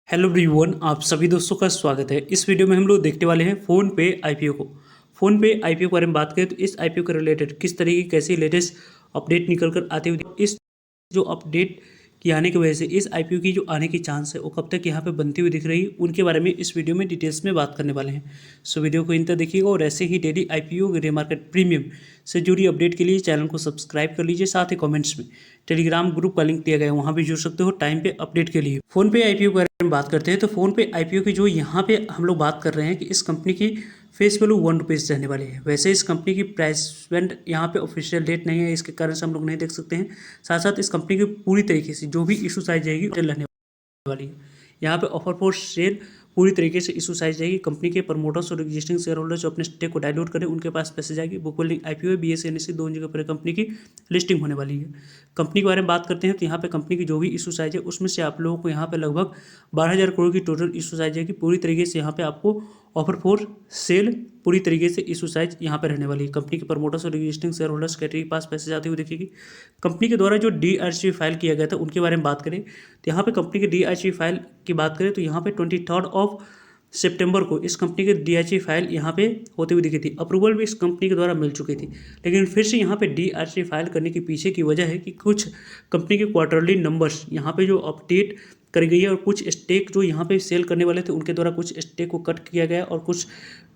Hello everyone, आप सभी दोस्तों का स्वागत है। इस वीडियो में हम लोग देखने वाले हैं फ़ोन पे आईपीओ को। फ़ोन पे आईपीओ के बारे में बात करें तो इस आईपीओ के रिलेटेड किस तरीके की कैसी लेटेस्ट अपडेट निकल कर आती हुई, इस जो अपडेट की आने की वजह से इस आईपीओ की जो आने की चांस है वो कब तक यहाँ पे बनती हुई दिख रही है, उनके बारे में इस वीडियो में डिटेल्स में बात करने वाले हैं। सो वीडियो को इन तक देखिएगा और ऐसे ही daily IPO grey market premium से जुड़ी अपडेट के लिए चैनल को सब्सक्राइब कर लीजिए। साथ ही कमेंट्स में टेलीग्राम ग्रुप का लिंक दिया गया है, वहाँ भी जुड़ सकते हो टाइम पे अपडेट के लिए। फोन पे आईपीओ के बारे में बात करते हैं तो फोन पे आईपीओ की जो यहाँ पे हम लोग बात कर रहे हैं कि इस कंपनी की फेस वैल्यू ₹1 रहने वाली है। वैसे इस कंपनी की प्राइसमेंट यहाँ पे ऑफिशियल डेट नहीं है, इसके कारण से हम लोग नहीं देख सकते हैं। साथ साथ इस कंपनी की पूरी तरीके से जो भी इशूज आई जाएगी रहने वाली है। यहाँ पे ऑफर फॉर सेल पूरी तरीके से इशू साइज जाएगी। कंपनी के प्रमोटर्स और एग्जिस्टिंग शेयर होल्डर्स जो अपने स्टेक को डायलूट करें उनके पास पैसे जाएगी। Book building IPO BSE NSE दोनों जगह पर कंपनी की लिस्टिंग होने वाली है। कंपनी के बारे में बात करते हैं तो यहाँ पे कंपनी की जो भी इशू साइज है उसमें से आप लोगों को यहाँ पे लगभग 12,000 करोड़ की टोटल इशू साइज जाएगी। पूरी तरीके से यहाँ पे आपको ऑफर फॉर सेल पूरी तरीके से इशू साइज यहाँ पे रहने वाली है। कंपनी के प्रमोटर्स और एग्जिस्टिंग शेयर होल्डर्स कैटेगरी के पास पैसे जाते हुए दिखेगी। कंपनी के द्वारा जो डीआरसी फाइल किया गया था उनके बारे में बात करें तो यहाँ पे कंपनी के डीआरसी फाइल की बात करें तो यहाँ पे 23 सितंबर को इस कंपनी के डीआरसी फाइल यहाँ पे होते हुए दिखी थी। अप्रूवल भी इस कंपनी के द्वारा मिल चुकी थी, लेकिन फिर से यहाँ पे डीआरसी फाइल करने के पीछे की वजह है कि कुछ कंपनी के क्वार्टरली नंबर्स यहाँ पे जो अपडेट करी गई है और कुछ स्टेक जो यहाँ पे सेल करने वाले थे उनके द्वारा कुछ स्टेक को कट किया गया और कुछ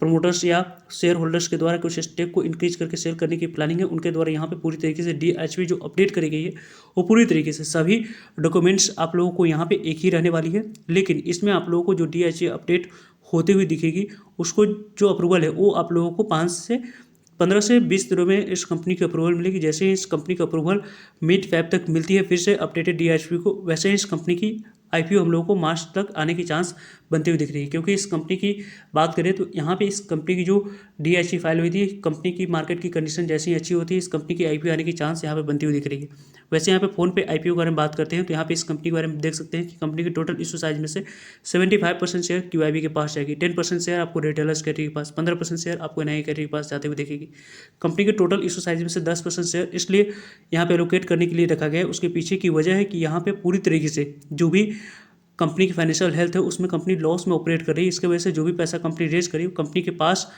प्रमोटर्स या शेयर होल्डर्स के द्वारा कुछ स्टेक को इंक्रीज करके सेल करने की प्लानिंग है। उनके द्वारा यहाँ पे पूरी तरीके से डीआरसी जो अपडेट करी गई है वो पूरी तरीके से सभी डॉक्यूमेंट्स आप लोगों को यहाँ पे एक ही रहने वाली है, लेकिन इसमें आप लोगों को जो डीआरसी अपडेट होती हुई दिखेगी उसको जो अप्रूवल है वो आप लोगों को 15 से 20 दिनों में इस कंपनी की अप्रूवल मिलेगी। जैसे ही इस कंपनी की अप्रूवल मिड फेब तक मिलती है फिर से अपडेटेड डीआरसी को, वैसे ही इस कंपनी की आईपीओ हम लोगों को मार्च तक आने की चांस बनती हुई दिख रही है। क्योंकि इस कंपनी की बात करें तो यहाँ पे इस कंपनी की जो डीआरसी फाइल हुई थी, कंपनी की मार्केट की कंडीशन जैसी ही अच्छी होती है इस कंपनी की आईपीओ आने की चांस यहाँ पे बनती हुई दिख रही है। वैसे यहाँ पे फोन पे आईपीओ के बारे में बात करते हैं तो यहाँ पे इस कंपनी के बारे में देख सकते हैं कि कंपनी की टोटल इशू साइज में से 75% शेयर क्यूआईबी के पास जाएगी, 10% शेयर आपको रिटेलर्स कैटेगरी के पास, 15% शेयर आपको एनआई कैटेगरी के पास जाते हुए देखेगी। कंपनी के टोटल इशू साइज में से 10% शेयर इसलिए यहाँ पे एलोकेट करने के लिए रखा गया है। उसके पीछे की वजह है कि यहाँ पे पूरी तरीके से जो भी कंपनी की फाइनेंशियल हेल्थ है उसमें कंपनी लॉस में ऑपरेट कर रही है। इसकी वजह से जो भी पैसा कंपनी रेज करी कंपनी के पास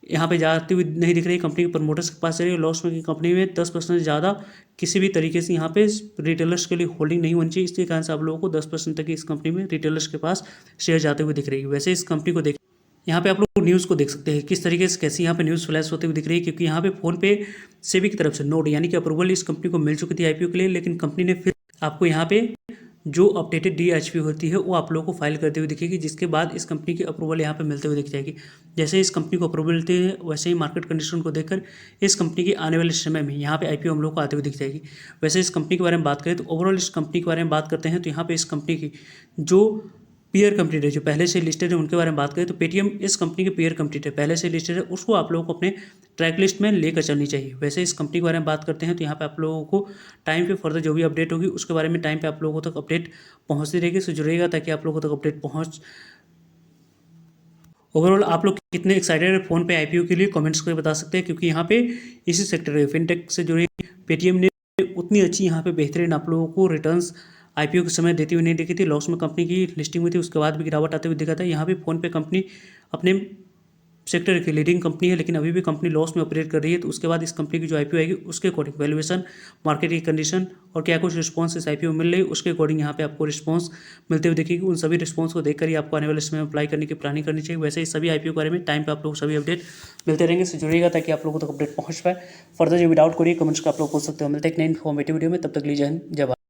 यहाँ पे जाती हुई नहीं दिख रही। कंपनी के प्रमोटर्स के पास रही लॉस में, कंपनी में 10% से ज़्यादा किसी भी तरीके से यहाँ पे रिटेलर्स के लिए होल्डिंग नहीं होनी चाहिए। इसके कारण से आप लोगों को 10% तक इस कंपनी में रिटेलर्स के पास शेयर जाते हुए दिख रही है। वैसे इस कंपनी को देख यहाँ पे आप लोग न्यूज़ को देख सकते हैं किस तरीके से कैसी यहाँ पे न्यूज़ फ्लैश होते हुए दिख रही है। क्योंकि यहाँ पे फोन पे सेबी की तरफ से नोट यानी कि अप्रूवल इस कंपनी को मिल चुकी थी आईपीओ के लिए, लेकिन कंपनी ने फिर आपको यहाँ पे जो अपडेटेड डीआरसी होती है वो आप लोगों को फाइल करते हुए दिखेगी, जिसके बाद इस कंपनी की अप्रूवल यहाँ पे मिलते हुए दिख जाएगी। जैसे इस कंपनी को अप्रूवल मिलती है वैसे ही मार्केट कंडीशन को देखकर इस कंपनी की आने वाले समय में यहाँ पे आईपीओ हम लोग को आते हुए दिख जाएगी। वैसे इस कंपनी के बारे में बात करें तो ओवरऑल इस कंपनी के बारे में बात करते हैं तो यहाँ पे इस कंपनी की जो पीयर कंपनी है जो पहले से लिस्टेड है उनके बारे में बात करें तो पेटीएम इस कंपनी के पीयर कंपनी है, पहले से लिस्टेड है, उसको आप लोगों को अपने ट्रैक लिस्ट में लेकर चलनी चाहिए। वैसे इस कंपनी के बारे में बात करते हैं तो यहाँ पे आप लोगों को टाइम पे फर्दर जो भी अपडेट होगी उसके बारे में टाइम पे आप लोगों तक अपडेट पहुँचती रहेगी। सो जुड़ेगा ताकि आप लोगों तक अपडेट पहुँच। ओवरऑल आप लोग कितने एक्साइटेड है फोन पे आईपीओ के लिए कमेंट्स करके बता सकते हैं, क्योंकि यहाँ पे इसी सेक्टर है फिनटेक से जुड़ी पेटीएम ने उतनी अच्छी यहाँ पे बेहतरीन आप लोगों को रिटर्न्स आईपीओ के समय देती हुई नहीं दिखी थी। लॉस में कंपनी की लिस्टिंग हुई थी, उसके बाद भी गिरावट आते हुए दिखा था। यहाँ भी फोन पे कंपनी अपने सेक्टर की लीडिंग कंपनी है, लेकिन अभी भी कंपनी लॉस में ऑपरेट कर रही है। तो उसके बाद इस कंपनी की जो आईपीओ आएगी उसके अकॉर्डिंग वैल्यूएशन, मार्केट की कंडीशन और क्या कुछ रिस्पॉन्स इस आईपीओ मिल रही है उसके अकॉर्डिंग यहाँ पे आपको रिस्पॉन्स मिलते हुए दिखेगी। उन सभी रिस्पॉन्स को देखकर ही आपको आने वाले समय में अप्लाई करने की प्लानिंग करनी चाहिए। वैसे ही सभी आईपीओ के बारे में टाइम पे आप लोग सभी अपडेट मिलते रहेंगे। से जुड़िएगा ताकि आप लोगों तक अपडेट पहुँच पाए। फर्दर जो भी डाउट करिए कमेंट्स का आप लोग पूछ सकते हो। मिलते हैं एक नई इन्फॉर्मेटिव वीडियो में, तब तक लीजिए जय भारत।